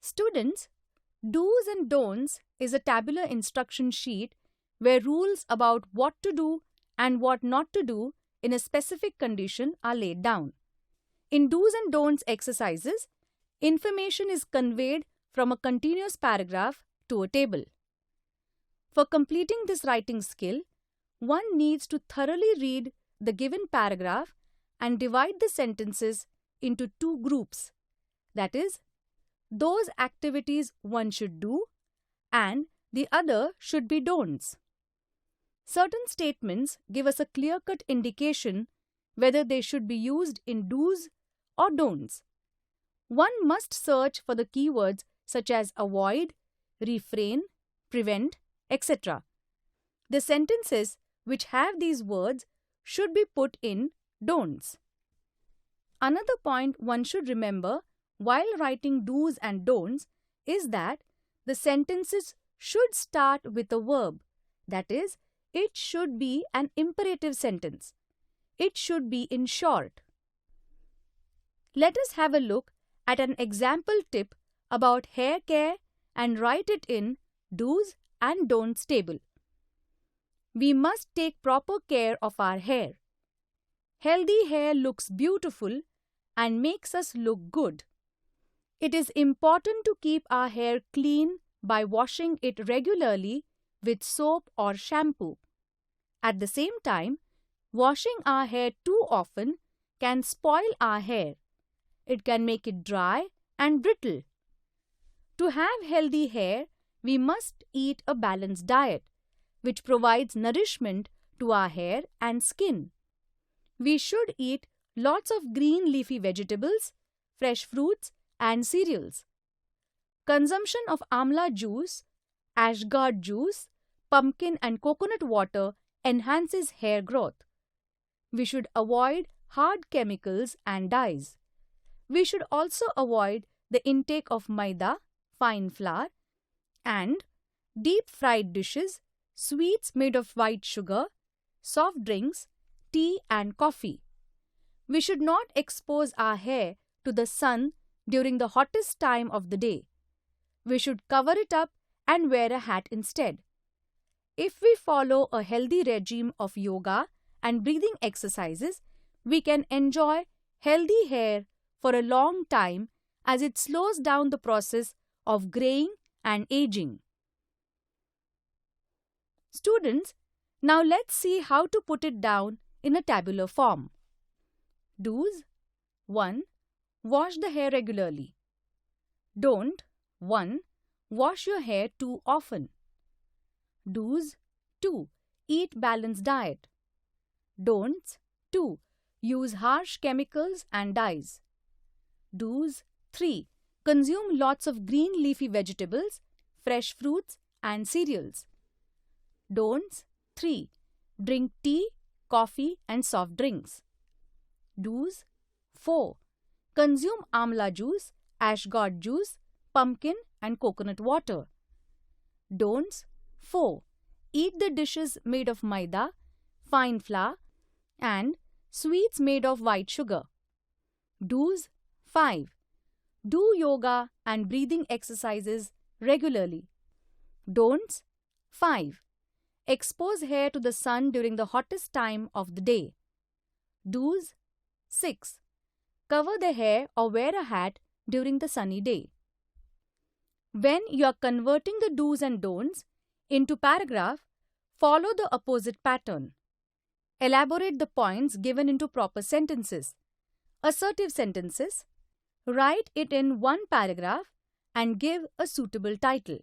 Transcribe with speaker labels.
Speaker 1: Students, do's and don'ts is a tabular instruction sheet where rules about what to do and what not to do in a specific condition are laid down. In do's and don'ts exercises, information is conveyed from a continuous paragraph to a table. For completing this writing skill, one needs to thoroughly read the given paragraph and divide the sentences into two groups. That is, those activities one should do and the other should be don'ts. Certain statements give us a clear-cut indication whether they should be used in do's or don'ts. One must search for the keywords such as avoid, refrain, prevent, etc. The sentences which have these words should be put in don'ts. Another point one should remember while writing do's and don'ts is that the sentences should start with a verb. That is, it should be an imperative sentence. It should be in short. Let us have a look at an example tip about hair care and write it in do's and don'ts table. We must take proper care of our hair. Healthy hair looks beautiful and makes us look good. It is important to keep our hair clean by washing it regularly with soap or shampoo. At the same time, washing our hair too often can spoil our hair. It can make it dry and brittle. To have healthy hair, we must eat a balanced diet, which provides nourishment to our hair and skin. We should eat lots of green leafy vegetables, fresh fruits, and cereals. Consumption of amla juice, ashgard juice, pumpkin and coconut water enhances hair growth. We should avoid hard chemicals and dyes. We should also avoid the intake of maida, fine flour, and deep-fried dishes, sweets made of white sugar, soft drinks, tea and coffee. We should not expose our hair to the sun during the hottest time of the day. We should cover it up and wear a hat instead. If we follow a healthy regime of yoga and breathing exercises, we can enjoy healthy hair for a long time as it slows down the process of graying and aging. Students, now let's see how to put it down in a tabular form. Do's: 1. Wash the hair regularly. Don't: 1. Wash your hair too often. Do's: 2. Eat balanced diet. Don'ts: 2. Use harsh chemicals and dyes. Do's: 3. Consume lots of green leafy vegetables, fresh fruits and cereals. Don'ts: 3. Drink tea, coffee and soft drinks. Do's: 4. Consume amla juice, ashgard juice, pumpkin and coconut water. Don'ts: 4. Eat the dishes made of maida, fine flour and sweets made of white sugar. Do's: 5. Do yoga and breathing exercises regularly. Don'ts: 5. Expose hair to the sun during the hottest time of the day. Do's: 6. Cover the hair or wear a hat during the sunny day. When you are converting the do's and don'ts into paragraph, follow the opposite pattern. Elaborate the points given into proper sentences. Assertive sentences. Write it in one paragraph and give a suitable title.